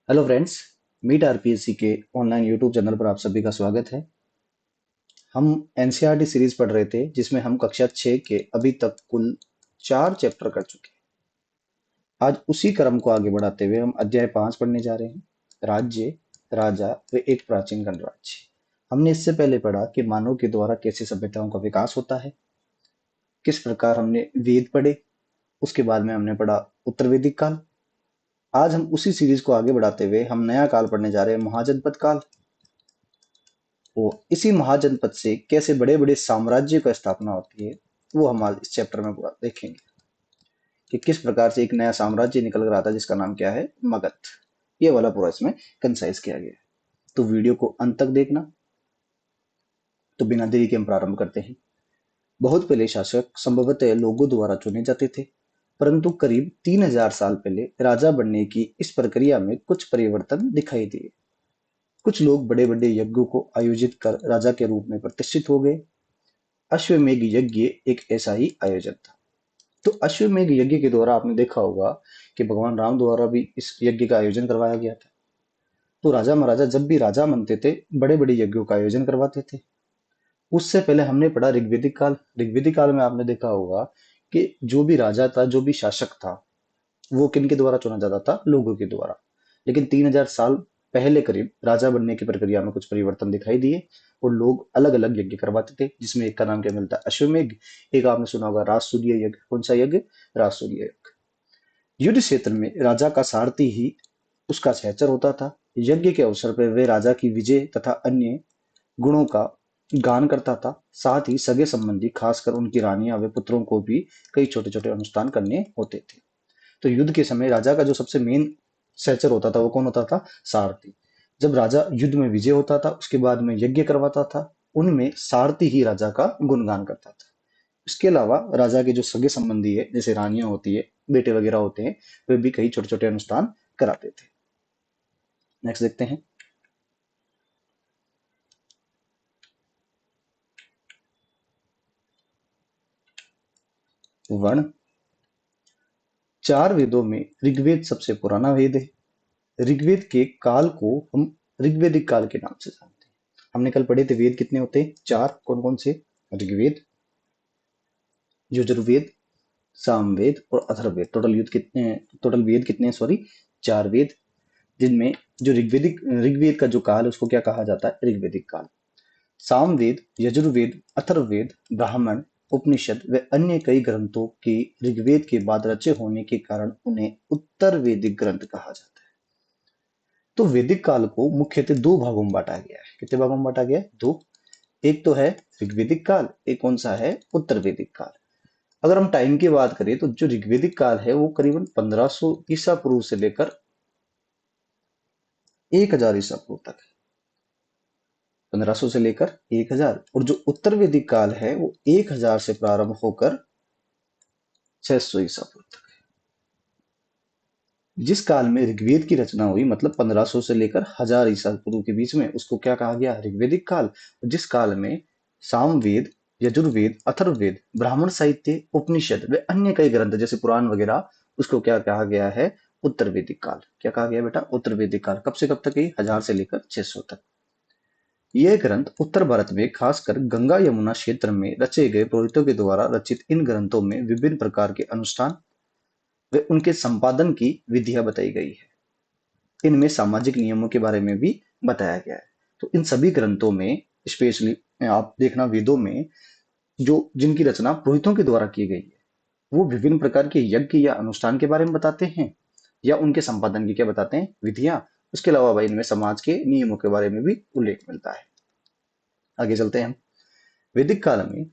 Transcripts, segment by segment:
Hello friends. Meet RPSC के online YouTube channel पर आप सभी का स्वागत है। हम एनसीईआरटी सीरीज पढ़ रहे थे जिसमें हम कक्षा 6 के अभी तक कुल 4 चैप्टर कर चुके हैं। आज उसी क्रम को आगे बढ़ाते हुए हम अध्याय 5 पढ़ने जा रहे हैं। राज्य, राजा व एक प्राचीन गणराज्य। हमने इससे पहले पढ़ा कि मानव के द्वारा कैसे सभ्यताओं का विकास होता है, किस प्रकार हमने वेद पढ़े, उसके बाद में हमने पढ़ा उत्तर वैदिक काल। आज हम उसी सीरीज को आगे बढ़ाते हुए हम नया काल पढ़ने जा रहे हैं, महाजनपद काल। वो इसी महाजनपद से कैसे बड़े बड़े साम्राज्य का स्थापना होती है, वो हम आज इस चैप्टर में पूरा देखेंगे कि किस प्रकार से एक नया साम्राज्य निकल कर आता है जिसका नाम क्या है, मगध। ये वाला पूरा इसमें कंसाइज किया गया है। तो वीडियो को अंत तक देखना। तो बिना देरी के हम प्रारंभ करते हैं। बहुत पहले शासक संभवतः लोगों द्वारा चुने जाते थे, परंतु करीब 3000 साल पहले राजा बनने की इस प्रक्रिया में कुछ परिवर्तन दिखाई दिए। कुछ लोग बड़े बड़े यज्ञों को आयोजित कर राजा के रूप में प्रतिष्ठित हो गए। अश्वमेध यज्ञ एक ऐसा ही आयोजन था। तो अश्वमेध यज्ञ के द्वारा आपने देखा होगा कि भगवान राम द्वारा भी इस यज्ञ का आयोजन करवाया गया था। तो राजा महाराजा जब भी राजा बनते थे, बड़े बड़े यज्ञों का आयोजन करवाते थे। उससे पहले हमने पढ़ा ऋग्वेदिक काल। ऋग्वेदिक काल में आपने देखा होगा कि जो भी राजा था, जो भी शासक था, वो किनके द्वारा चुना जाता था, लोगों के द्वारा। लेकिन 3000 साल पहले करीब राजा बनने की प्रक्रिया में कुछ परिवर्तन दिखाई दिए और लोग अलग अलग यज्ञ करवाते थे, जिसमें एक का नाम क्या मिलता है, अश्वमेध। एक आपने सुना होगा राजसूय यज्ञ। कौन सा यज्ञ? राजसूय यज्ञ। युद्ध क्षेत्र में राजा का सारथी ही उसका सहचर होता था। यज्ञ के अवसर पर वे राजा की विजय तथा अन्य गुणों का गान करता था। साथ ही सगे संबंधी, खासकर उनकी रानियां व पुत्रों को भी कई छोटे छोटे अनुष्ठान करने होते थे। तो युद्ध के समय राजा का जो सबसे मेन सहचर होता था वो कौन होता था? सारथी। जब राजा युद्ध में विजय होता था, उसके बाद में यज्ञ करवाता था, उनमें सारथी ही राजा का गुणगान करता था। इसके अलावा राजा के जो सगे संबंधी है, जैसे रानियां होती है, बेटे वगैरह होते हैं, वे भी कई छोटे छोटे अनुष्ठान कराते थे। नेक्स्ट देखते हैं। वर्ण। 4 वेदों में ऋग्वेद सबसे पुराना वेद है। ऋग्वेद के काल को हम ऋग्वेदिक काल के नाम से जानते हैं। हमने कल पढ़े थे वेद कितने होते हैं, 4। कौन कौन से? ऋग्वेद, यजुर्वेद, सामवेद और अथर्ववेद। टोटल वेद कितने हैं? सॉरी, 4 वेद। जिनमें जो ऋग्वेद का जो काल है उसको क्या कहा जाता है? ऋग्वेदिक काल। सामवेद, यजुर्वेद, अथर्ववेद, ब्राह्मण, उपनिषद व अन्य कई ग्रंथों के ऋग्वेद के बाद रचे होने के कारण उन्हें उत्तर वैदिक ग्रंथ कहा जाता है। तो वैदिक काल को मुख्यतः 2 भागों में बांटा गया है। कितने भागों में बांटा गया है? 2। एक तो है ऋग्वेदिक काल, एक कौन सा है? उत्तर वैदिक काल। अगर हम टाइम की बात करें तो जो ऋग्वेदिक काल है वो करीबन 1500 ईसा पूर्व से लेकर 1000 ईसा पूर्व तक है। 1500 से लेकर 1000। और जो उत्तर वैदिक काल है वो 1000 से प्रारंभ होकर 600 ईसा पूर्व तक है। जिस काल में ऋग्वेद की रचना हुई, मतलब 1500 से लेकर 1000 ईसा पूर्व के बीच में, उसको क्या कहा गया? ऋग्वेदिक काल। जिस काल में सामवेद, यजुर्वेद, अथर्ववेद, ब्राह्मण साहित्य, उपनिषद व अन्य कई ग्रंथ जैसे पुराण वगैरह, उसको क्या कहा गया है? उत्तर वैदिक काल। क्या कहा गया बेटा? उत्तर वैदिक काल। कब से कब तक है? 1000 से लेकर 600 तक। ये ग्रंथ उत्तर भारत में, खासकर गंगा यमुना क्षेत्र में रचे गए पुरोहितों के द्वारा रचित। इन ग्रंथों में विभिन्न प्रकार के अनुष्ठान व उनके संपादन की विधियां बताई गई है। इनमें सामाजिक नियमों के बारे में भी बताया गया है। तो इन सभी ग्रंथों में, स्पेशली आप देखना वेदों में, जो जिनकी रचना पुरोहितों के द्वारा की गई है, वो विभिन्न प्रकार के यज्ञ या अनुष्ठान के बारे में बताते हैं, या उनके संपादन की क्या बताते हैं? विधियां। उसके अलावा भाई इनमें समाज के नियमों के बारे में भी उल्लेख मिलता है। आगे चलते हैं हम। वैदिक काल में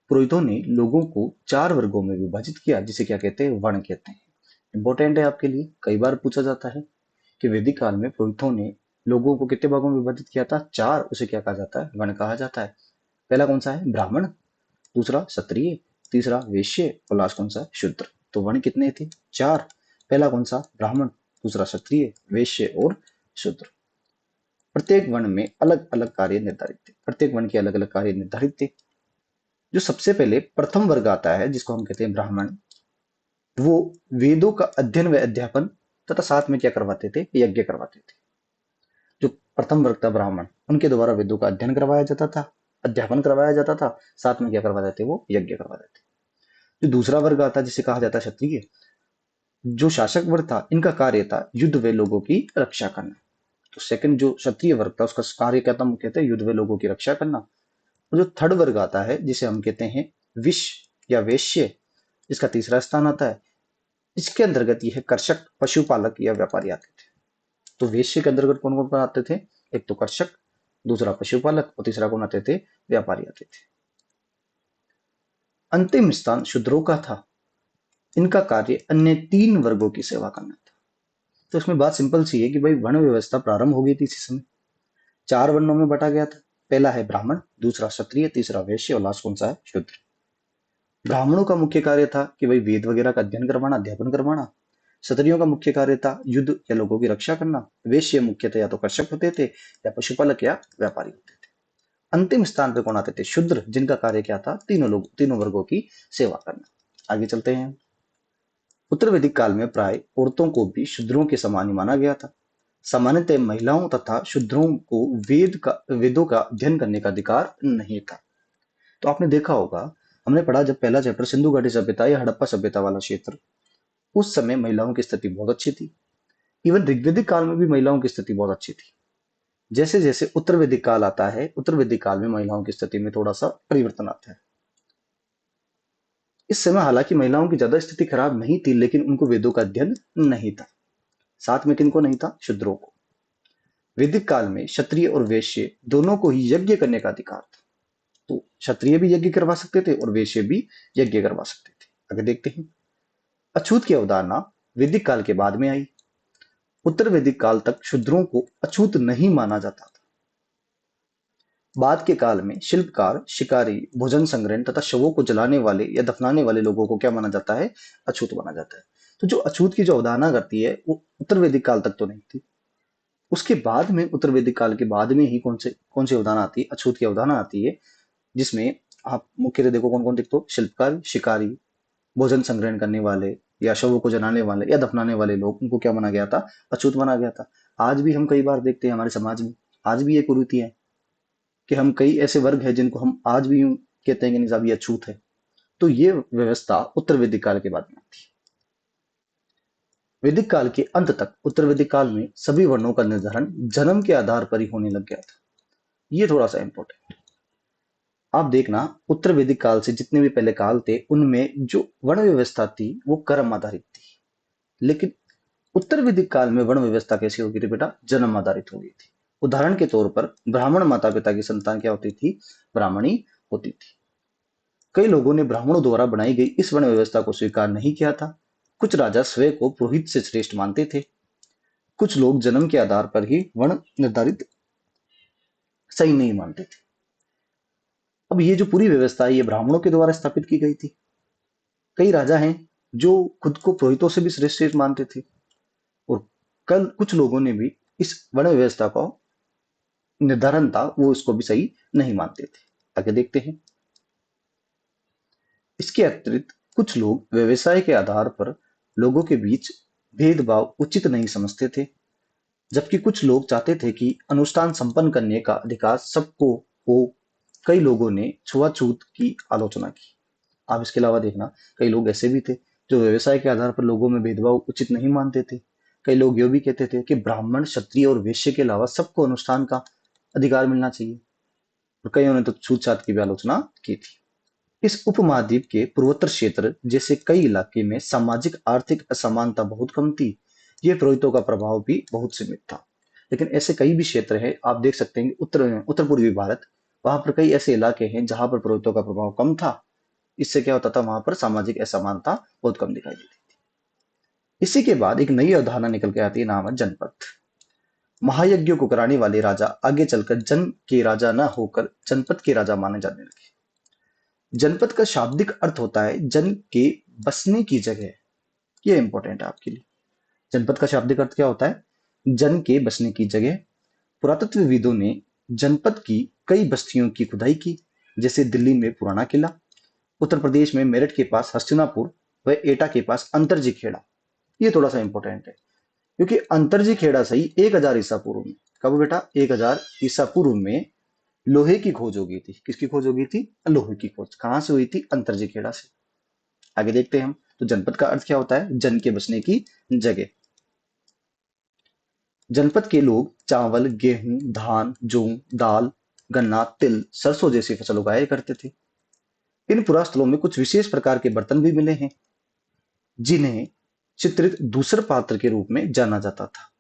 पुरोहितों ने लोगों को 4 वर्गों में विभाजित किया, जिसे क्या कहते हैं? वर्ण कहते हैं। इंपॉर्टेंट है आपके लिए, कई बार पूछा जाता है कि वैदिक काल में पुरोहितों ने लोगों को कितने भागों में विभाजित किया था? 4। उसे क्या कहा जाता है? वर्ण कहा जाता है। पहला कौन सा है? ब्राह्मण। दूसरा क्षत्रिय। तीसरा वैश्य। और लास्ट कौन सा है? शूद्र। तो वर्ण कितने थे? 4। पहला कौन सा? ब्राह्मण। दूसरा क्षत्रिय, वैश्य और शूद्र। प्रत्येक वर्ण में अलग अलग कार्य निर्धारित थे। प्रत्येक वर्ण के अलग अलग कार्य निर्धारित थे। जो सबसे पहले प्रथम वर्ग आता है, जिसको हम कहते हैं ब्राह्मण, वो वेदों का अध्ययन व अध्यापन तथा साथ में क्या करवाते थे, यज्ञ करवाते थे। जो प्रथम वर्ग था ब्राह्मण, उनके द्वारा वेदों का अध्ययन करवाया जाता था, अध्यापन करवाया जाता था, साथ में क्या करवाते थे, वो यज्ञ करवाते थे। जो दूसरा वर्ग आता है जिसे कहा जाता है क्षत्रिय, जो शासक वर्ग था, इनका कार्य था युद्ध वे लोगों की रक्षा करना। तो सेकंड जो क्षत्रिय वर्ग था उसका कार्य क्या था, मुख्यतः युद्ध वे लोगों की रक्षा करना। और जो थर्ड वर्ग आता है जिसे हम कहते हैं विश्य या वैश्य, इसका तीसरा स्थान आता है। इसके अंतर्गत यह कर्षक, पशुपालक या व्यापारी आते थे। तो वेश्य के अंतर्गत कौन कौन आते थे, एक तो कर्षक, दूसरा पशुपालक और तीसरा कौन आते थे, व्यापारी आते थे। अंतिम स्थान शूद्रों का था। इनका कार्य अन्य तीन वर्गों की सेवा करना था। तो इसमें बात सिंपल सी है कि भाई वर्ण व्यवस्था प्रारंभ हो गई थी इसी समय, चार वर्णों में बटा गया था। पहला है ब्राह्मण, दूसरा क्षत्रिय, तीसरा वैश्य और लास्ट कौन सा है, शूद्र। ब्राह्मणों का मुख्य कार्य था कि भाई वेद वगैरह का अध्ययन करवाना, अध्यापन करवाना। क्षत्रियों का मुख्य कार्य था युद्ध या लोगों की रक्षा करना। वैश्य मुख्यतः या तो कर्षक होते थे या पशुपालक या व्यापारी होते थे। अंतिम स्थान पे कौन आते थे, शूद्र, जिनका कार्य क्या था, तीनों वर्गों की सेवा करना। आगे चलते हैं। उत्तर वैदिक काल में प्राय औरतों को भी शूद्रों के समान ही माना गया था। सामान्यतः महिलाओं तथा शूद्रों को वेदों का अध्ययन करने का अधिकार नहीं था। तो आपने देखा होगा, हमने पढ़ा जब पहला चैप्टर सिंधु घाटी सभ्यता या हड़प्पा सभ्यता वाला क्षेत्र, उस समय महिलाओं की स्थिति बहुत अच्छी थी। इवन ऋग्वेदिक काल में भी महिलाओं की स्थिति बहुत अच्छी थी। जैसे जैसे उत्तर वैदिक काल आता है, उत्तर वैदिक काल में महिलाओं की स्थिति में थोड़ा सा परिवर्तन आता है। इस समय हालांकि महिलाओं की ज्यादा स्थिति खराब नहीं थी, लेकिन उनको वेदों का अध्ययन नहीं था। साथ में किनको नहीं था, शूद्रों को। वैदिक काल में क्षत्रिय और वैश्य दोनों को ही यज्ञ करने का अधिकार था। तो क्षत्रिय भी यज्ञ करवा सकते थे और वैश्य भी यज्ञ करवा सकते थे। आगे देखते हैं। अछूत की अवधारणा वैदिक काल के बाद में आई। उत्तर वैदिक काल तक शूद्रों को अछूत नहीं माना जाता था। बाद के काल में शिल्पकार, शिकारी, भोजन संग्रहण तथा शवों को जलाने वाले या दफनाने वाले लोगों को क्या माना जाता है, अछूत माना जाता है। तो जो अछूत की जो अवधारणा करती है वो उत्तर वैदिक काल तक तो नहीं थी। उसके बाद में उत्तर वैदिक काल के बाद में ही कौन सी अवधारणा आती है, अछूत की अवधारणा आती है, जिसमें आप मुख्यतः देखो कौन कौन देखते हो, शिल्पकार, शिकारी, भोजन संग्रहण करने वाले या शवों को जलाने वाले या दफनाने वाले लोग, उनको क्या माना गया था, अछूत माना गया था। आज भी हम कई बार देखते हैं हमारे समाज में, आज भी ये कुरीति है कि हम कई ऐसे वर्ग हैं जिनको हम आज भी यूं कहते हैं कि नहीं साहब ये अछूत है। तो ये व्यवस्था उत्तर वैदिक काल के बाद में आती है। वैदिक काल के अंत तक उत्तर वैदिक काल में सभी वर्णों का निर्धारण जन्म के आधार पर ही होने लग गया था। ये थोड़ा सा इंपॉर्टेंट। आप देखना, उत्तर वैदिक काल से जितने भी पहले काल थे उनमें जो वर्ण व्यवस्था थी वो कर्म आधारित थी, लेकिन उत्तर वैदिक काल में वर्ण व्यवस्था कैसी होगी थी बेटा, जन्म आधारित हो गई थी। उदाहरण के तौर पर ब्राह्मण माता पिता की संतान क्या होती थी, ब्राह्मणी होती थी। कई लोगों ने ब्राह्मणों द्वारा बनाई गई इस वर्ण व्यवस्था को स्वीकार नहीं किया था। कुछ राजा स्वयं को पुरोहित से श्रेष्ठ मानते थे। कुछ लोग जन्म के आधार पर ही वर्ण निर्धारित सही नहीं मानते थे। अब ये जो पूरी व्यवस्था है ये ब्राह्मणों के द्वारा स्थापित की गई थी। कई राजा हैं जो खुद को पुरोहितों से भी श्रेष्ठ श्रेष्ठ मानते थे, और कल कुछ लोगों ने भी इस वर्ण व्यवस्था का निर्धारण था वो इसको भी सही नहीं मानते थे। आगे देखते हैं। इसके अतिरिक्त कुछ लोग व्यवसाय के आधार पर लोगों के बीच भेदभाव उचित नहीं समझते थे, जबकि कुछ लोग चाहते थे कि अनुष्ठान संपन्न करने का अधिकार सबको हो। कई लोगों ने छुआछूत की आलोचना की। आप इसके अलावा देखना, कई लोग ऐसे भी थे जो व्यवसाय के आधार पर लोगों में भेदभाव उचित नहीं मानते थे। कई लोग ये भी कहते थे कि ब्राह्मण, क्षत्रिय और वैश्य के अलावा सबको अनुष्ठान का अधिकार मिलना चाहिए, और कईयों ने तो छूत-छात की भी आलोचना की थी। इस उपमहाद्वीप के पूर्वोत्तर क्षेत्र जैसे कई इलाके में सामाजिक आर्थिक असमानता बहुत कम थी। ये पुरोहितों का प्रभाव भी बहुत सीमित था। लेकिन ऐसे कई भी क्षेत्र हैं, आप देख सकते हैं कि उत्तर पूर्वी भारत, वहां पर कई ऐसे इलाके हैं जहां पर पुरोहितों का प्रभाव कम था। इससे क्या होता था, वहां पर सामाजिक असमानता बहुत कम दिखाई देती थी। इसी के बाद एक नई अवधारणा निकल के आती है, नाम है जनपद। महायज्ञों को कराने वाले राजा आगे चलकर जन के राजा न होकर जनपद के राजा माने जाने लगे। जनपद का शाब्दिक अर्थ होता है जन के बसने की जगह। ये इंपॉर्टेंट है आपके लिए। जनपद का शाब्दिक अर्थ क्या होता है, जन के बसने की जगह। पुरातत्वविदों ने जनपद की कई बस्तियों की खुदाई की, जैसे दिल्ली में पुराना किला, उत्तर प्रदेश में मेरठ के पास हस्तिनापुर व एटा के पास अंतरजी खेड़ा। ये थोड़ा सा इंपॉर्टेंट है। क्योंकि अंतरजी खेड़ा सही 1000 ईसा पूर्व में, कब बेटा 1000 ईसा पूर्व में लोहे की खोज हो गई थी। किसकी खोज हो गई थी? लोहे की खोज। कहां से हुई थी? अंतरजी खेड़ा से। आगे देखते हैं हम। तो जनपद का अर्थ क्या होता है? जन के बसने की जगह। जनपद के लोग चावल, गेहूं, धान, जौ, दाल, गन्ना, तिल, सरसों जैसी फसल उगाया करते थे। इन पुरास्थलों में कुछ विशेष प्रकार के बर्तन भी मिले हैं, जिन्हें चित्रित धूसर पात्र के रूप में जाना जाता था।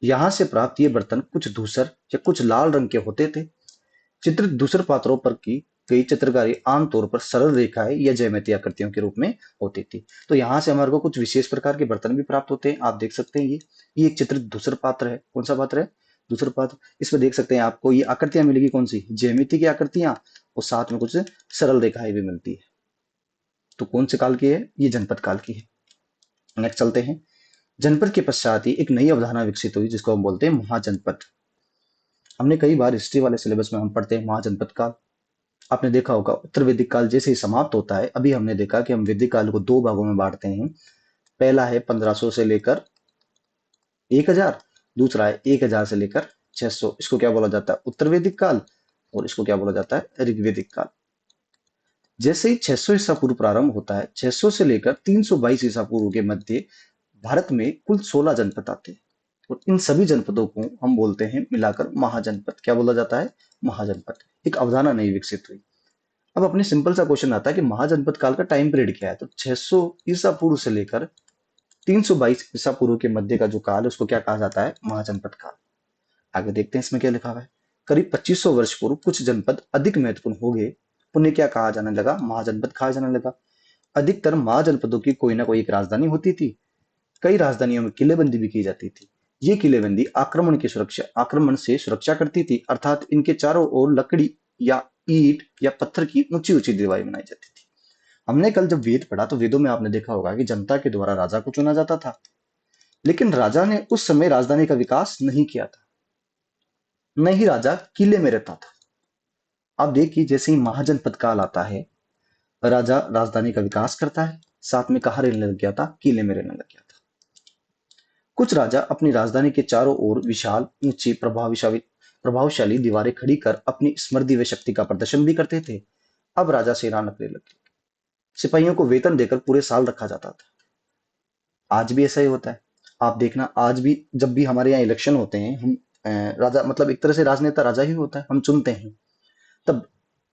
यहाँ से प्राप्त ये बर्तन कुछ धूसर या कुछ लाल रंग के होते थे। चित्रित धूसर पात्रों पर की गई चित्रकारी आमतौर पर सरल रेखाएं या ज्यामितीय आकृतियों के रूप में होती थी। तो यहाँ से हमारे को कुछ विशेष प्रकार के बर्तन भी प्राप्त होते हैं। आप देख सकते हैं ये एक चित्रित धूसर पात्र है। कौन सा पात्र है? धूसर पात्र। इसमें देख सकते हैं आपको ये आकृतियां मिलेगी, कौन सी? ज्यामिति की आकृतियां, और साथ में कुछ सरल रेखाएं भी मिलती है। तो कौन से काल की है? ये जनपद काल की है। नेक्स्ट चलते हैं। जनपद के पश्चात ही एक नई अवधारणा विकसित हुई, जिसको हम बोलते हैं महाजनपद। हमने कई बार हिस्ट्री वाले सिलेबस में हम पढ़ते हैं महाजनपद काल। आपने देखा होगा उत्तर वैदिक काल जैसे ही समाप्त होता है, अभी हमने देखा कि हम वैदिक काल को दो भागों में बांटते हैं। पहला है 1500 से लेकर 1000, दूसरा है 1000 से लेकर 600। इसको क्या बोला जाता है? उत्तर वैदिक काल। और इसको क्या बोला जाता है? ऋग्वैदिक काल। जैसे ही 600 ईसा पूर्व प्रारंभ होता है, 600 से लेकर 322 ईसा पूर्व के मध्य भारत में कुल 16 जनपद आते हैं, और इन सभी जनपदों को हम बोलते हैं मिलाकर महाजनपद। क्या बोला जाता है? महाजनपद। एक अवधारणा नई विकसित हुई। अब अपने सिंपल सा क्वेश्चन आता है कि महाजनपद काल का टाइम पीरियड क्या है? तो 600 ईसा पूर्व से लेकर 322 ईसा पूर्व के मध्य का जो काल है, उसको क्या कहा जाता है? महाजनपद काल। आगे देखते हैं इसमें क्या लिखा हुआ है। करीब 2500 वर्ष पूर्व कुछ जनपद अधिक महत्वपूर्ण हो गए, उन्हें क्या कहा जाने लगा? महाजनपद कहा जाने लगा। अधिकतर महाजनपदों की कोई ना कोई एक राजधानी होती थी। कई राजधानियों में किलेबंदी भी की जाती थी। ये किलेबंदी आक्रमण से सुरक्षा करती थी, अर्थात इनके चारों ओर लकड़ी या ईंट या पत्थर की ऊंची ऊंची दीवारें बनाई जाती थी। हमने कल जब वेद पढ़ा तो वेदों में आपने देखा होगा कि जनता के द्वारा राजा को चुना जाता था, लेकिन राजा ने उस समय राजधानी का विकास नहीं किया था, न ही राजा किले में रहता था। आप देखिए जैसे ही महाजनपद काल आता है, राजा राजधानी का विकास करता है, साथ में कहाँ रहने लग गया था? किले में रहने लग गया था। कुछ राजा अपनी राजधानी के चारों ओर विशाल, ऊंची, प्रभावशाली दीवारें खड़ी कर अपनी समृद्धि व शक्ति का प्रदर्शन भी करते थे। अब राजा सेना रखने लगे। सिपाहियों को वेतन देकर पूरे साल रखा जाता था। आज भी ऐसा ही होता है। आप देखना, आज भी जब भी हमारे यहाँ इलेक्शन होते हैं, हम राजा मतलब एक तरह से राजनेता राजा ही होता है, हम चुनते हैं। तब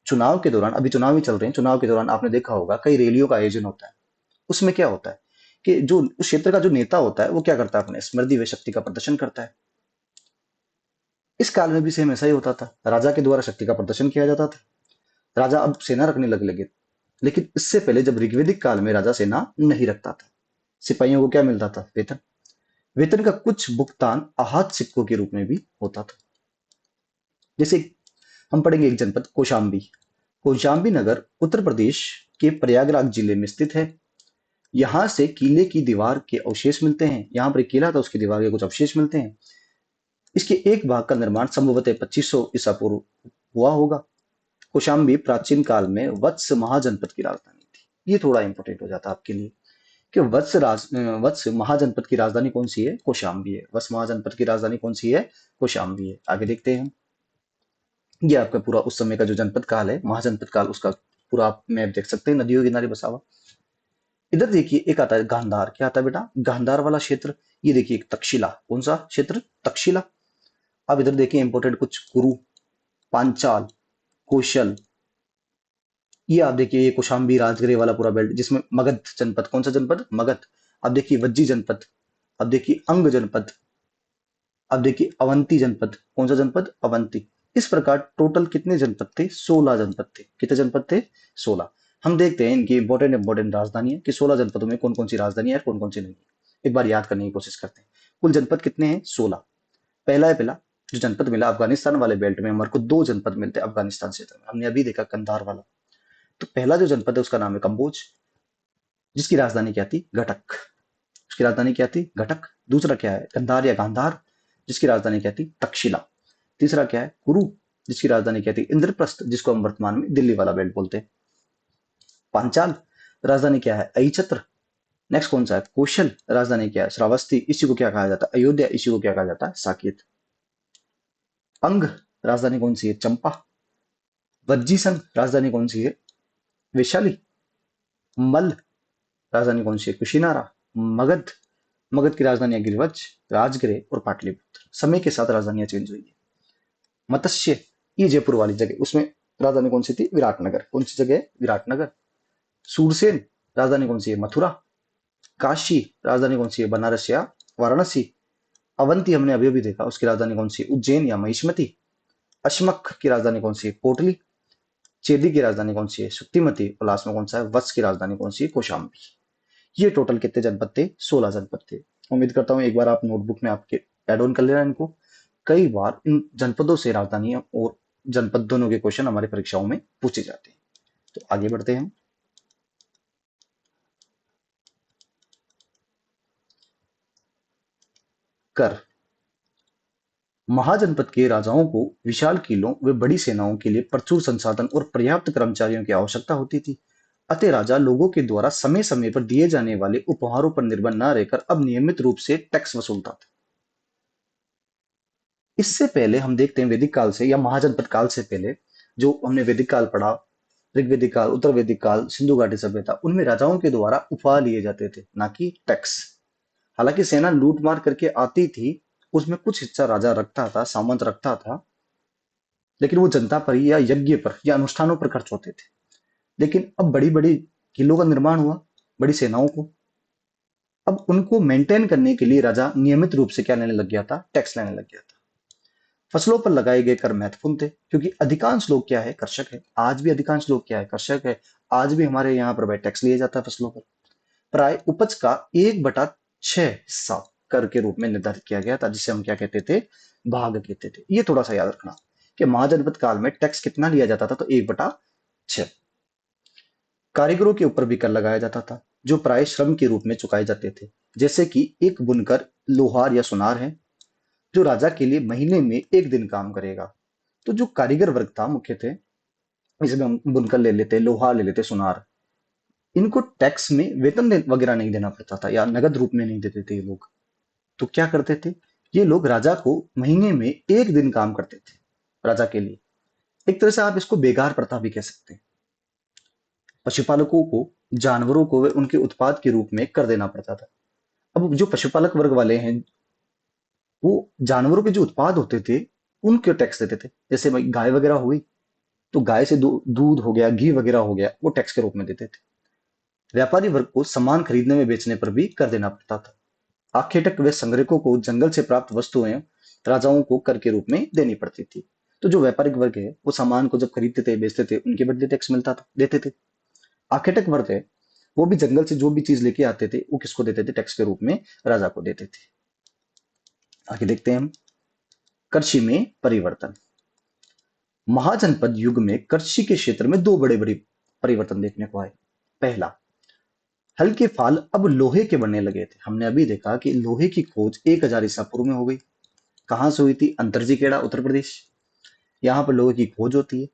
चुनाव के दौरान, अभी चुनाव ही चल रहे हैं, चुनाव के दौरान आपने देखा होगा कई रैलियों का आयोजन होता है। उसमें क्या होता है कि जो उस क्षेत्र का जो नेता होता है वो क्या करता है? अपने स्मृति व शक्ति का प्रदर्शन करता है। इस काल में भी सेम ऐसा ही होता था, राजा के द्वारा शक्ति का प्रदर्शन किया जाता था। राजा अब सेना रखने लगे, लेकिन इससे पहले जब ऋग्वैदिक काल में राजा सेना नहीं रखता था। सिपाहियों को क्या मिलता था? वेतन। वेतन का कुछ भुगतान आहत सिक्कों के रूप में भी होता था। जैसे हम पढ़ेंगे एक जनपद कौशाम्बी। कौशाम्बी नगर उत्तर प्रदेश के प्रयागराज जिले में स्थित है। यहाँ से किले की दीवार के अवशेष मिलते हैं। यहाँ पर एक किला था, उसकी दीवार के कुछ अवशेष मिलते हैं। इसके एक भाग का निर्माण संभवतः 2500 ईसा पूर्व हुआ होगा। कौशाम्बी प्राचीन काल में वत्स महाजनपद की राजधानी थी। ये थोड़ा इंपॉर्टेंट हो जाता है आपके लिए कि वत्स महाजनपद की राजधानी कौन सी है? कौशाम्बी है। वत्स महाजनपद की राजधानी कौन सी है? कौशाम्बी है। आगे देखते हैं। ये आपका पूरा उस समय का जो जनपद काल है, महाजनपद काल, उसका पूरा आप मैप देख सकते हैं, नदियों के किनारे बसा हुआ। इधर देखिए एक आता है गांधार। क्या आता है बेटा? गांधार वाला क्षेत्र। ये देखिए एक तक्षशिला। कौन सा क्षेत्र? तक्षशिला। अब इधर देखिए इंपॉर्टेंट कुछ कुरु, पांचाल, कौशल। ये आप देखिए ये कौशाम्बी राजगृह वाला पूरा बेल्ट, जिसमें मगध जनपद। कौन सा जनपद? मगध। अब देखिए वज्जी जनपद। अब देखिए अंग जनपद। अब देखिए अवंती जनपद। कौन सा जनपद? अवंती। इस प्रकार टोटल कितने जनपद थे? 16 जनपद थे। कितने जनपद थे? 16। हम देखते हैं इनकी इंपॉर्टेंट राजधानी है कि 16 जनपदों में कौन कौन सी राजधानी है और कौन कौन सी नहीं है। एक बार याद करने की कोशिश करते हैं। कुल जनपद कितने हैं? 16। पहला जो जनपद मिला अफगानिस्तान वाले बेल्ट में, हमारे को दो जनपद मिलते हैं अफगानिस्तान क्षेत्र में। हमने अभी देखा कंधार वाला। तो पहला जो जनपद है उसका नाम है कंबोज, जिसकी राजधानी क्या थी? घटक। उसकी राजधानी क्या थी? घटक। दूसरा क्या है? कंधार या गांधार, जिसकी राजधानी क्या थी? तक्षशिला। तीसरा क्या है? कुरु, जिसकी राजधानी क्या थी? इंद्रप्रस्थ, जिसको हम वर्तमान में दिल्ली वाला बेल्ट बोलते हैं। पांचाल, राजधानी क्या है? अहिछत्र। नेक्स्ट कौन सा है? कौशल राजधानी क्या है? श्रावस्ती। इसी को क्या कहा जाता है? अयोध्या। इसी को क्या कहा जाता है? साकेत। अंग राजधानी कौन सी है? चंपा। वज्जीसन राजधानी कौन सी है? वैशाली। मल राजधानी कौन सी है? कुशीनारा। मगध, मगध की राजधानी है गिरिवज्र, राजगृह और पाटलिपुत्र। समय के साथ राजधानियां चेंज हुई है। मत्स्य, ये जयपुर वाली जगह, उसमें राजधानी कौन सी थी? विराटनगर। कौन सी जगह है? विराटनगर। सूरसेन राजधानी कौन सी है? मथुरा। काशी राजधानी कौन सी है? बनारस या वाराणसी। अवंती हमने अभी अभी देखा, उसकी राजधानी कौन सी है? उज्जैन या महिष्मति। अश्मक की राजधानी कौन सी है? पोटली। चेदी की राजधानी कौन सी है? शुक्तिमती। और लास्ट में कौन सा है? वत्स की राजधानी कौन सी है? कौशाम्बी। ये टोटल कितने जनपद थे? 16 जनपद थे। उम्मीद करता हूँ एक बार आप नोटबुक में आपके एड ऑन कर लेना इनको। कई बार इन जनपदों से राजधानियां और जनपद दोनों के क्वेश्चन हमारी परीक्षाओं में पूछे जाते हैं। तो आगे बढ़ते हैं हम। कर। महाजनपद के राजाओं को विशाल किलों व बड़ी सेनाओं के लिए प्रचुर संसाधन और पर्याप्त कर्मचारियों की आवश्यकता होती थी। अतः राजा लोगों के द्वारा समय समय पर दिए जाने वाले उपहारों पर निर्भर न रहकर अब नियमित रूप से टैक्स वसूलता था। इससे पहले हम देखते हैं वैदिक काल से या महाजनपद काल से पहले, जो हमने वैदिक काल पढ़ा, ऋग्वैदिक काल, उत्तर वैदिक काल, सिंधु घाटी सभ्यता, उनमें राजाओं के द्वारा उपहार लिए जाते थे, ना कि टैक्स। हालांकि सेना लूट मार करके आती थी, उसमें कुछ हिस्सा राजा रखता था, सामंत रखता था, लेकिन वो जनता पर या यज्ञ पर या अनुष्ठानों पर खर्च होते थे। लेकिन अब बड़ी बड़ी किलों का निर्माण हुआ, बड़ी सेनाओं को, अब उनको मेंटेन करने के लिए राजा नियमित रूप से क्या लेने लग गया था? टैक्स लेने लग गया था। फसलों पर लगाए गए कर महत्वपूर्ण थे, क्योंकि अधिकांश लोग क्या है? कृषक है। आज भी अधिकांश लोग क्या है? कृषक है। आज भी हमारे यहाँ पर भाई टैक्स लिया जाता है फसलों पर। प्राय उपज का 1/6 हिस्सा कर के रूप में निर्धारित किया गया था, जिसे हम क्या कहते थे? भाग कहते थे। ये थोड़ा सा याद रखना कि महाजनपद काल में टैक्स कितना लिया जाता था? तो 1/6। कारीगरों के ऊपर भी कर लगाया जाता था, जो प्राय श्रम के रूप में चुकाए जाते थे। जैसे कि एक बुनकर, लोहार या सुनार है, जो राजा के लिए महीने में एक दिन काम करेगा। तो जो कारीगर वर्ग था मुख्य थे, इसमें हम बुनकर ले लेते, लोहार ले लेते, सुनार, इनको टैक्स में वेतन वगैरह नहीं देना पड़ता था या नगद रूप में नहीं देते थे ये लोग। तो क्या करते थे? ये लोग राजा को महीने में एक दिन काम करते थे राजा के लिए। एक तरह से आप इसको बेगार प्रथा भी कह सकते हैं। पशुपालकों को जानवरों को वे उनके उत्पाद के रूप में कर देना पड़ता था। अब जो पशुपालक वर्ग वाले हैं, वो जानवरों के जो उत्पाद होते थे उनके टैक्स देते थे। जैसे भाई गाय वगैरह हुई, तो गाय से दूध हो गया, घी वगैरह हो गया, वो टैक्स के रूप में देते थे। व्यापारी वर्ग को सामान खरीदने में बेचने पर भी कर देना पड़ता था। आखेटक व संग्रहकों को जंगल से प्राप्त वस्तुएं राजाओं को कर के रूप में देनी पड़ती थी। तो जो व्यापारिक वर्ग है, वो सामान को जब खरीदते थे, बेचते थे, उनके बदले टैक्स मिलता था, देते थे। आखेटक वर्ग है, वो भी जंगल से जो भी चीज लेके आते थे, वो किसको देते थे? टैक्स के रूप में राजा को देते थे। आगे देखते हैं हम। कृषि में परिवर्तन। महाजनपद युग में कृषि के क्षेत्र में दो बड़े बड़े परिवर्तन देखने को आए। पहला, हल के फाल अब लोहे के बनने लगे थे। हमने अभी देखा कि लोहे की खोज 1000 ईसा पूर्व में हो गई। कहां से हुई थी? अंतरजीखेड़ा, उत्तर प्रदेश। यहाँ पर लोहे की खोज होती है।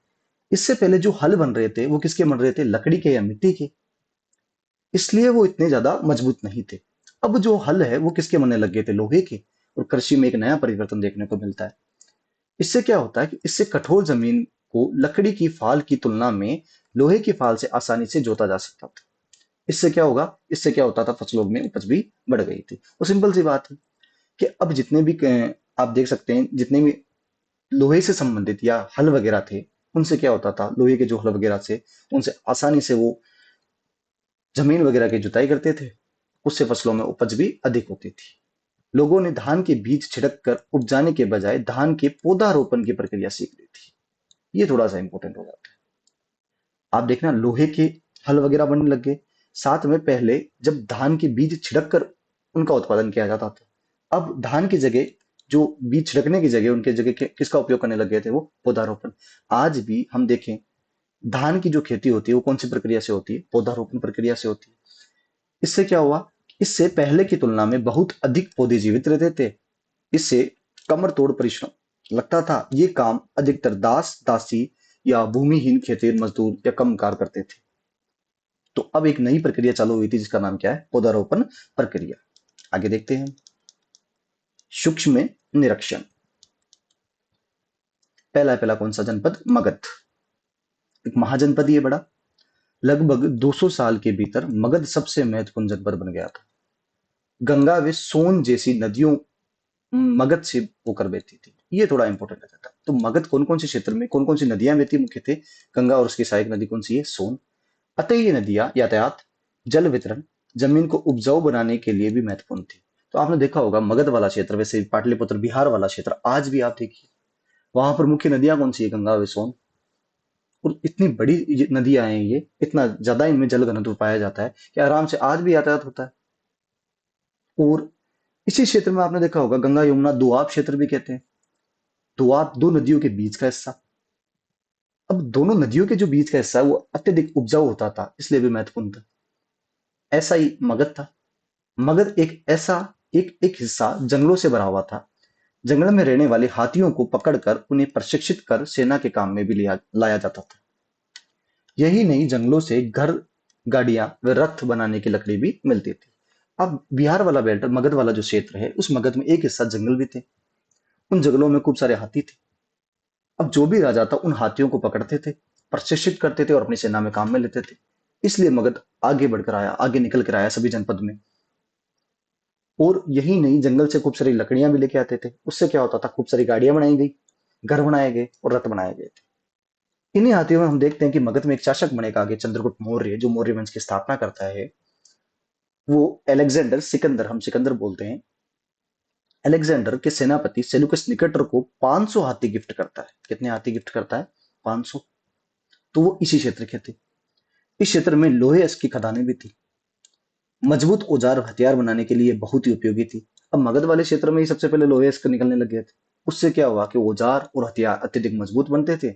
इससे पहले जो हल बन रहे थे, वो किसके बन रहे थे? लकड़ी के या मिट्टी के। इसलिए वो इतने ज्यादा मजबूत नहीं थे। अब जो हल है, वो किसके बनने लग गए थे? लोहे के। और कृषि में एक नया परिवर्तन देखने को मिलता है। इससे क्या होता है कि इससे कठोर जमीन को लकड़ी की फाल की तुलना में लोहे की फाल से आसानी से जोता जा सकता था। इससे क्या होगा? इससे क्या होता था? फसलों में उपज भी बढ़ गई थी। और सिंपल सी बात है कि अब जितने भी आप देख सकते हैं, जितने भी लोहे से संबंधित या हल वगैरह थे, उनसे क्या होता था? लोहे के जो हल वगैरह से, उनसे आसानी से वो जमीन वगैरह की जुताई करते थे। उससे फसलों में उपज भी अधिक होती थी। लोगों ने धान के बीज छिड़क कर उपजाने के बजाय धान के पौधारोपण की प्रक्रिया सीख ली थी। ये थोड़ा सा इंपॉर्टेंट हो जाता है। आप देखना, लोहे के हल वगैरह बनने लग गए। साथ में पहले जब धान के बीज छिड़क कर उनका उत्पादन किया जाता था, अब धान की जगह, जो बीज छिड़कने की जगह, उनके जगह किसका उपयोग करने लग गए थे? वो पौधारोपण। आज भी हम देखें, धान की जो खेती होती है, वो कौन सी प्रक्रिया से होती है? पौधारोपण प्रक्रिया से होती है। इससे क्या हुआ? इससे पहले की तुलना में बहुत अधिक पौधे जीवित रहते थे। इससे कमर तोड़ परिश्रम लगता था। ये काम अधिकतर दास, दासी या भूमिहीन खेतीर मजदूर या कम कार करते थे। तो अब एक नई प्रक्रिया चालू हुई थी जिसका नाम क्या है, पौधारोपण प्रक्रिया। आगे देखते हैं। सूक्ष्म निरीक्षण। पहला कौन सा जनपद, मगध। एक महाजनपद ही है बड़ा। लगभग 200 साल के भीतर मगध सबसे महत्वपूर्ण जनपद बन गया था। गंगा व सोन जैसी नदियों मगध से होकर बहती थी। ये थोड़ा इंपॉर्टेंट रहता था। तो मगध कौन कौन से क्षेत्र में कौन कौन सी नदियां बहती मुख्य थे, गंगा और उसकी सहायक नदी कौन सी है, सोन। अतः ये नदियां यातायात, जल वितरण, जमीन को उपजाऊ बनाने के लिए भी महत्वपूर्ण थी। तो आपने देखा होगा मगध वाला क्षेत्र, वैसे पाटलिपुत्र बिहार वाला क्षेत्र, आज भी आप देखिए वहां पर मुख्य नदियां कौन सी है, गंगा व सोन। और इतनी बड़ी नदियां हैं, ये इतना ज्यादा इनमें जल घनत्व पाया जाता है कि आराम से आज भी यातायात होता है। और इसी क्षेत्र में आपने देखा होगा गंगा यमुना दोआब क्षेत्र भी कहते हैं। दोआब दो नदियों के बीच का हिस्सा। अब दोनों नदियों के जो बीच का हिस्सा है वो अत्यधिक उपजाऊ होता था, इसलिए भी महत्वपूर्ण था। ऐसा ही मगध था। मगध एक ऐसा एक एक हिस्सा जंगलों से भरा हुआ था। जंगल में रहने वाले हाथियों को पकड़कर उन्हें प्रशिक्षित कर सेना के काम में भी लिया लाया जाता था। यही नहीं, जंगलों से घर, गाड़ियां व रथ बनाने की लकड़ी भी मिलती थी। अब बिहार वाला बेल्ट, मगध वाला जो क्षेत्र है, उस मगध में एक हिस्सा जंगल भी थे। उन जंगलों में खूब सारे हाथी थे। अब जो भी राजा था उन हाथियों को पकड़ते थे, प्रशिक्षित करते थे और अपनी सेना में काम में लेते थे। इसलिए मगध आगे बढ़कर आया, आगे निकल कर आया सभी जनपद में। और यही नहीं, जंगल से खूब सारी लकड़ियां भी लेके आते थे। उससे क्या होता था, खूब सारी गाड़ियां बनाई गई, घर बनाए गए और रथ बनाए गए थे। इन्हीं हाथियों में हम देखते हैं कि मगध में एक शासक बनेगा आगे, चंद्रगुप्त मौर्य, जो मौर्य वंश की स्थापना करता है। वो अलेक्जेंडर, सिकंदर, हम सिकंदर बोलते हैं। अलेक्जेंडर के सेनापति सेल्यूकस निकेटर को 500 हाथी गिफ्ट करता है। कितने हाथी गिफ्ट करता है, 500। तो वो इसी क्षेत्र के थे। इस क्षेत्र में लोहे की खदानें भी थी। मजबूत औजार हथियार बनाने के लिए बहुत ही उपयोगी थी। अब मगध वाले क्षेत्र में ही सबसे पहले लोहे निकलने लग गए थे। उससे क्या हुआ कि औजार और हथियार अत्यधिक मजबूत बनते थे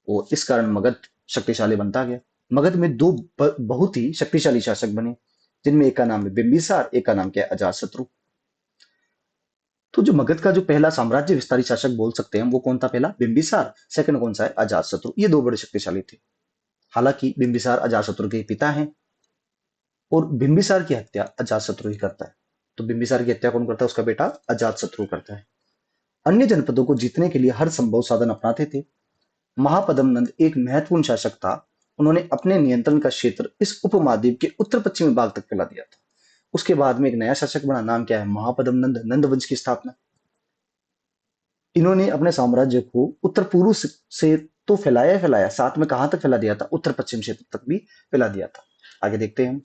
और इस कारण मगध शक्तिशाली बनता गया। मगध में दो बहुत ही शक्तिशाली शासक बने, जिनमें एक का नाम है बिंबिसार, एक का नाम क्या है, अजातशत्रु। तो जो मगध का जो पहला साम्राज्य विस्तारी शासक बोल सकते हैं वो कौन था, पहला बिंबिसार, सेकंड कौन सा है, अजातशत्रु। ये दो बड़े शक्तिशाली थे। हालांकि बिंबिसार अजातशत्रु के पिता हैं और बिंबिसार की हत्या अजातशत्रु ही करता है। तो बिंबिसार की हत्या कौन करता है, उसका बेटा अजातशत्रु करता है। अन्य जनपदों को जीतने के लिए हर संभव साधन अपनाते थे। महापद्म नंद एक महत्वपूर्ण शासक था। उन्होंने अपने नियंत्रण का क्षेत्र इस उपमहाद्वीप के उत्तर पश्चिमी भाग तक फैला दिया था। उसके बाद में एक नया शासक बना, नाम क्या है, महापद्म नंद, नंद वंश की स्थापना। इन्होंने अपने साम्राज्य को उत्तर पूर्व से तो फैलाया ही फैलाया, साथ में कहां तक फैला दिया था, उत्तर पश्चिम क्षेत्र तक भी फैला दिया था। आगे देखते हैं।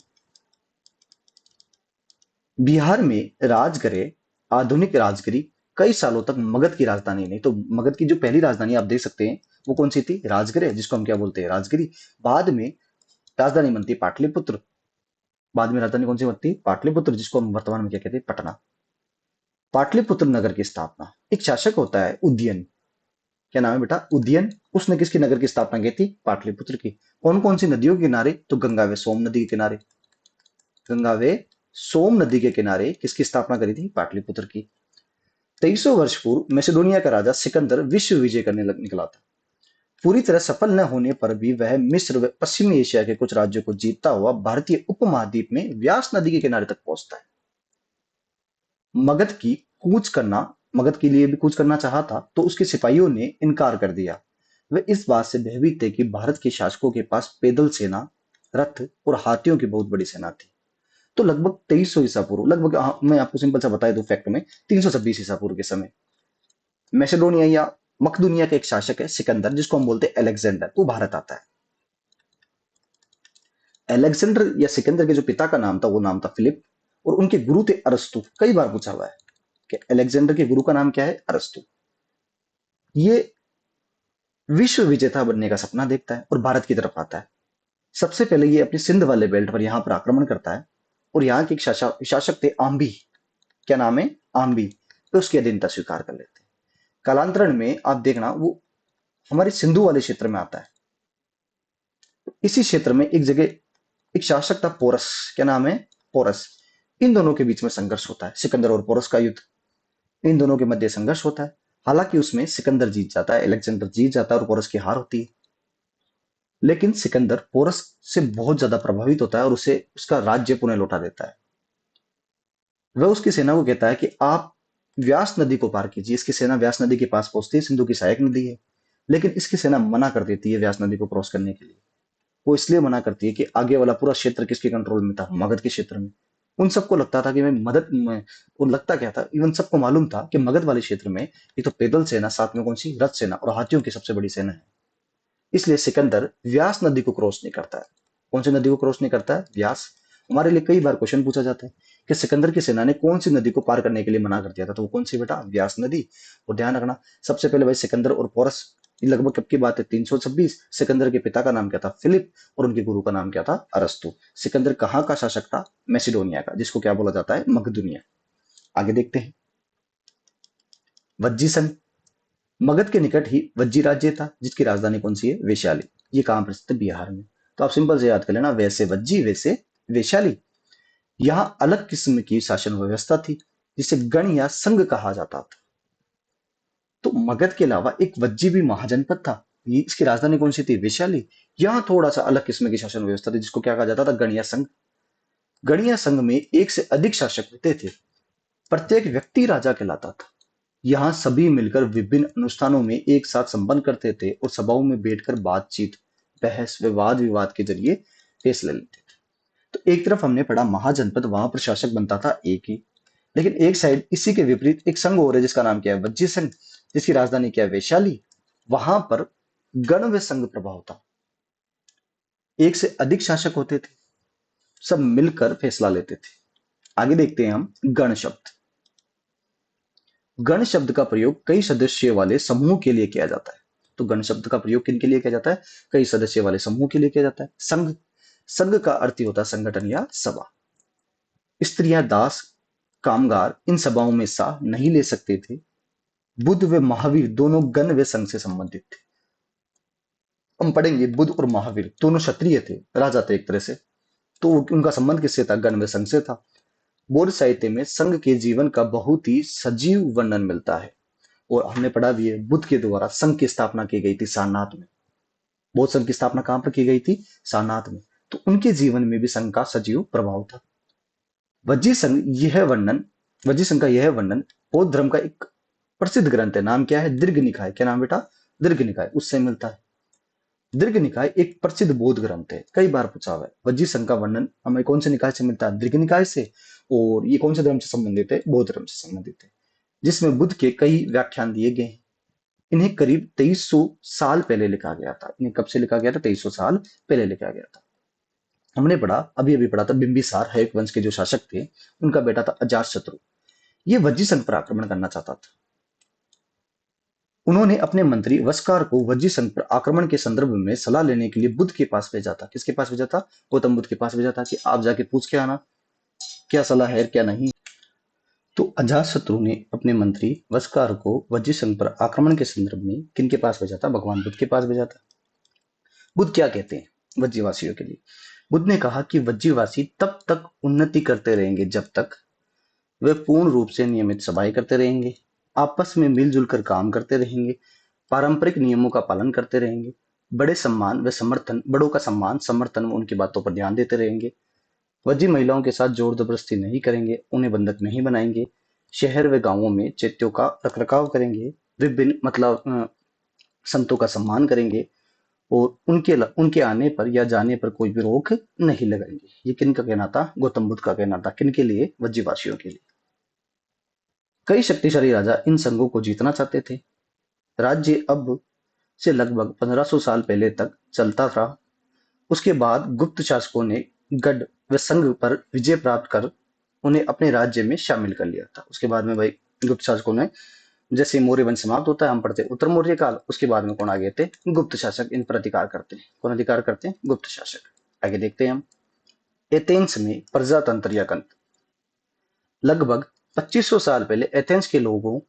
बिहार में राजगृह, आधुनिक राजगिरी, कई सालों तक मगध की राजधानी नहीं। तो मगध की जो पहली राजधानी आप देख सकते हैं वो कौन सी थी, राजगृह, जिसको हम क्या बोलते हैं, राजगिरी। बाद में राजधानी बनती पाटलिपुत्र। बाद में राजधानी कौन सी बनती है, पाटलिपुत्र, जिसको हम वर्तमान में क्या कहते हैं, पटना। पाटलिपुत्र नगर की स्थापना, एक शासक होता है उदयन, क्या नाम है बेटा, उदयन। उसने किसकी नगर की स्थापना की थी, पाटलिपुत्र की। कौन कौन सी नदियों के किनारे, तो गंगा व सोम नदी के किनारे। गंगा व सोम नदी के किनारे किसकी स्थापना करी थी, पाटलिपुत्र की। 2300 वर्ष पूर्व मैसेडोनिया का राजा सिकंदर विश्व विजय करने निकला था। पूरी तरह सफल न होने पर भी वह मिस्र व पश्चिमी एशिया के कुछ राज्यों को जीतता हुआ भारतीय उपमहाद्वीप में व्यास नदी के किनारे तक पहुंचता है। मगध की कूच करना, मगध के लिए भी कूच करना चाहा था तो उसके सिपाहियों ने इनकार कर दिया। वे इस बात से भयभीत थे कि भारत के शासकों के पास पैदल सेना, रथ और हाथियों की बहुत बड़ी सेना थी। तो लगभग 2300 ईसा पूर्व, लगभग मैं आपको सिंपल सा बता दूं फैक्ट में, 326 ईसा पूर्व के समय मैसेडोनिया या मकदूनिया का एक शासक है सिकंदर, जिसको हम बोलते हैं अलेक्जेंडर, वो भारत आता है। अलेक्जेंडर या सिकंदर के जो पिता का नाम था वो नाम था फिलिप, और उनके गुरु थे अरस्तु। कई बार पूछा हुआ है कि अलेक्जेंडर के गुरु का नाम क्या है, अरस्तु। ये विश्व विजेता बनने का सपना देखता है और भारत की तरफ आता है। सबसे पहले ये अपनी सिंध वाले बेल्ट पर यहाँ पर आक्रमण करता है और यहाँ के एक शासक थे आम्बी, क्या नाम है, आम्बी, तो उसकी अधीनता स्वीकार कर लेते हैं। कालांतरण में आप देखना वो हमारे सिंधु वाले क्षेत्र में आता है। इसी क्षेत्र में एक जगह एक शासक था पोरस, क्या नाम है, पोरस। इन दोनों के बीच में संघर्ष होता है, सिकंदर और पोरस का युद्ध। इन दोनों के मध्य संघर्ष होता है। हालांकि उसमें सिकंदर जीत जाता है, अलेक्जेंडर जीत जाता है और पोरस की हार होती है। लेकिन सिकंदर पोरस से बहुत ज्यादा प्रभावित होता है और उसे उसका राज्य पुनः लौटा देता है। वह उसकी सेना को कहता है कि आप व्यास नदी को पार कीजिए। इसकी सेना व्यास नदी के पास पहुंचती है, सिंधु की सहायक नदी है। लेकिन इसकी सेना मना कर देती है व्यास नदी को क्रॉस करने के लिए। वो इसलिए मना करती है कि आगे वाला पूरा क्षेत्र किसके कंट्रोल में था, मगध के क्षेत्र में। उन सबको लगता था कि मैं मदद में, वो लगता क्या था, इवन सबको मालूम था कि मगध वाले क्षेत्र में एक तो पैदल सेना, साथ में कौन सी रथ सेना और हाथियों की सबसे बड़ी सेना है। इसलिए सिकंदर व्यास नदी को क्रॉस नहीं करता है। कौन सी नदी को क्रॉस नहीं करता है? व्यास। हमारे लिए कई बार क्वेश्चन पूछा जाता है कि सिकंदर की सेना ने कौन सी नदी को पार करने के लिए मना कर दिया था, तो वो कौन सी बेटा? व्यास नदी। और ध्यान रखना, सबसे पहले भाई सिकंदर और पोरस, ये लगभग कब की बात है? 326। सिकंदर के पिता का नाम क्या था? फिलिप। और उनके गुरु का नाम क्या था? अरस्तु। सिकंदर कहाँ का शासक था? मैसिडोनिया का, जिसको क्या बोला जाता है? मकदुनिया। आगे देखते हैं। वज्जी संघ। मगध के निकट ही वज्जी राज्य था, जिसकी राजधानी कौन सी है? वैशाली। ये कहां पर स्थित है? बिहार में। तो आप सिंपल से याद कर लेना, वैसे वज्जी वैसे वैशाली। यहाँ अलग किस्म की शासन व्यवस्था थी, जिसे गण या संघ कहा जाता था। तो मगध के अलावा एक वज्जी भी महाजनपद था। ये इसकी राजधानी कौन सी थी? वैशाली। यहाँ थोड़ा सा अलग किस्म की शासन व्यवस्था थी, जिसको क्या कहा जाता था? गण या संघ। गण या संघ में एक से अधिक शासक होते थे। प्रत्येक व्यक्ति राजा कहलाता था। यहाँ सभी मिलकर विभिन्न अनुष्ठानों में एक साथ संपन्न करते थे और सभाओं में बैठकर बातचीत, बहस व वाद विवाद के जरिए फैसले लेते थे। तो एक तरफ हमने पढ़ा महाजनपद, वहां पर शासक बनता था एक ही। लेकिन एक साइड इसी के विपरीत एक संघ और है, जिसका नाम क्या है? वज्जी संघ। जिसकी राजधानी क्या है? वैशाली। वहां पर गण व संघ प्रभाव था। एक से अधिक शासक होते थे, सब मिलकर फैसला लेते थे। आगे देखते हैं हम गण शब्द। गण शब्द का प्रयोग कई सदस्य वाले समूह के लिए किया जाता है। तो गण शब्द का प्रयोग किन के लिए किया जाता है? कई सदस्य वाले समूह के लिए किया जाता है। संघ। संघ का अर्थ ही होता है संगठन या सभा। स्त्रियां, दास, कामगार इन सभाओं में हिस्सा नहीं ले सकते थे। बुद्ध व महावीर दोनों गण व संघ से संबंधित थे। हम पढ़ेंगे बुद्ध और महावीर दोनों क्षत्रिय थे, राजा थे एक तरह से। तो उनका संबंध किससे था? गण व संघ से था। बौद्ध साहित्य में संघ के जीवन का बहुत ही सजीव वर्णन मिलता है। और हमने पढ़ा भी है, बुद्ध के द्वारा संघ की स्थापना की गई थी सारनाथ में। बौद्ध संघ की स्थापना कहां पर की गई थी? सारनाथ में। तो उनके जीवन में भी संघ का सजीव प्रभाव था। वज्जी संघ यह वर्णन वज्जी संघ का यह वर्णन बौद्ध धर्म का एक प्रसिद्ध ग्रंथ है। नाम क्या है? दीर्घ निकाय। क्या नाम बेटा? दीर्घ निकाय, उससे मिलता है। दीर्घ निकाय एक प्रसिद्ध बौद्ध ग्रंथ है, कई बार पूछा हुआ है। वज्जी संघ का वर्णन हमें कौन से निकाय से मिलता है? दीर्घ निकाय से। और ये कौन से धर्म से संबंधित है? बौद्ध धर्म से संबंधित है, जिसमें बुद्ध के कई व्याख्यान दिए गए हैं। इन्हें करीब 2300 साल पहले लिखा गया था। इन्हें कब से लिखा गया था? 2300 साल पहले लिखा गया था। हमने पढ़ा, अभी अभी पढ़ा था, बिंबिसार हयक वंश के जो शासक थे, उनका बेटा था अजातशत्रु। ये वज्जी संघ पर आक्रमण करना चाहता था। उन्होंने अपने मंत्री वस्कार को वज्जी संघ पर आक्रमण के संदर्भ में सलाह लेने के लिए बुद्ध के पास भेजा था। किसके पास भेजा था? गौतम बुद्ध के पास भेजा था कि आप जाके पूछ के आना, क्या सलाह है क्या नहीं। तो अजातशत्रु ने अपने मंत्री वस्कार को वज्जी संघ पर आक्रमण के संदर्भ में किनके पास भेजा था? भगवान बुद्ध के पास भेजा था। बुद्ध क्या कहते हैं वज्जीवासियों के लिए? बुद्ध ने कहा कि वज्जीवासी तब तक उन्नति करते रहेंगे जब तक वे पूर्ण रूप से नियमित सभाएं करते रहेंगे, आपस में मिलजुल कर काम करते रहेंगे, पारंपरिक नियमों का पालन करते रहेंगे, बड़ों का सम्मान समर्थन व उनकी बातों पर ध्यान देते रहेंगे, वज्जी महिलाओं के साथ जोर जबरदस्ती नहीं करेंगे, उन्हें बंधक नहीं बनाएंगे, शहर व गांवों में चैत्यों का रखरखाव करेंगे, विभिन्न संतों का सम्मान करेंगे और उनके आने पर या जाने पर कोई भी रोक नहीं लगाएंगे। ये किन का कहना था? गौतम बुद्ध का कहना था। किन के लिए? वज्जीवासियों के लिए। कई शक्तिशाली राजा इन संघों को जीतना चाहते थे। राज्य अब से लगभग 1500 साल पहले तक चलता रहा। उसके बाद गुप्त शासकों ने गढ़ व संघ पर विजय प्राप्त कर उन्हें अपने राज्य में शामिल कर लिया था। उसके बाद में भाई गुप्त शासकों ने, जैसे मौर्य वंश समाप्त होता है, हम पढ़ते उत्तर मौर्य काल, उसके बाद में कौन आ गए थे? गुप्त शासक इन पर अधिकार करते हैं। कौन अधिकार करते हैं? गुप्त शासक। आगे देखते हैं हम। एथेंस में प्रजातंत्र या गणतंत्र। लगभग 2500 साल पहले एथेंस के लोगों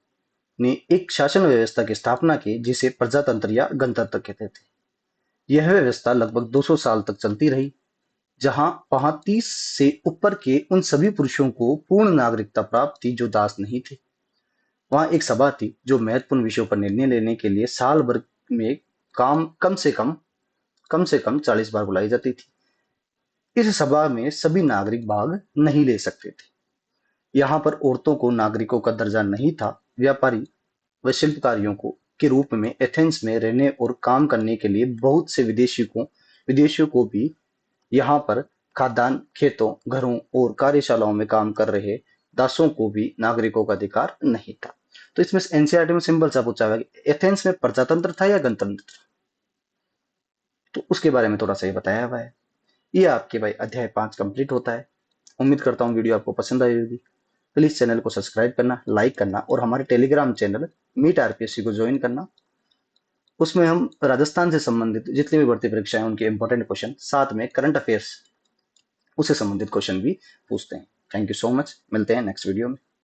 ने एक शासन व्यवस्था की स्थापना की, जिसे प्रजातंत्र या गणतंत्र कहते थे। यह व्यवस्था लगभग 200 साल तक चलती रही, जहां वहां 30 से ऊपर के उन सभी पुरुषों को पूर्ण नागरिकता प्राप्त थी जो दास नहीं थे। वहां एक सभा थी जो महत्वपूर्ण विषयों पर निर्णय लेने के लिए साल भर में काम कम से कम कम से कम 40 बार बुलाई जाती थी। इस सभा में सभी नागरिक भाग नहीं ले सकते थे। यहाँ पर औरतों को नागरिकों का दर्जा नहीं था। व्यापारी व शिल्पकारियों को के रूप में एथेंस में रहने और काम करने के लिए बहुत से विदेशियों को भी यहाँ पर खाद्यान्न, खेतों, घरों और कार्यशालाओं में काम कर रहे दासों को भी नागरिकों का अधिकार नहीं था। तो इसमें एनसीईआरटी में सिंपल सा पूछा हुआ है कि एथेंस में प्रजातंत्र था या गणतंत्र, तो उसके बारे में थोड़ा सा ये बताया हुआ है। ये आपके भाई अध्याय 5 कंप्लीट होता है। उम्मीद करता हूँ वीडियो आपको पसंद आई होगी। प्लीज चैनल को सब्सक्राइब करना, लाइक करना और हमारे टेलीग्राम चैनल मीट आरपीएससी को ज्वाइन करना। उसमें हम राजस्थान से संबंधित जितनी भी भर्ती परीक्षाएं उनके इंपॉर्टेंट क्वेश्चन, साथ में करंट अफेयर्स उससे संबंधित क्वेश्चन भी पूछते हैं। थैंक यू सो मच, मिलते हैं नेक्स्ट वीडियो में।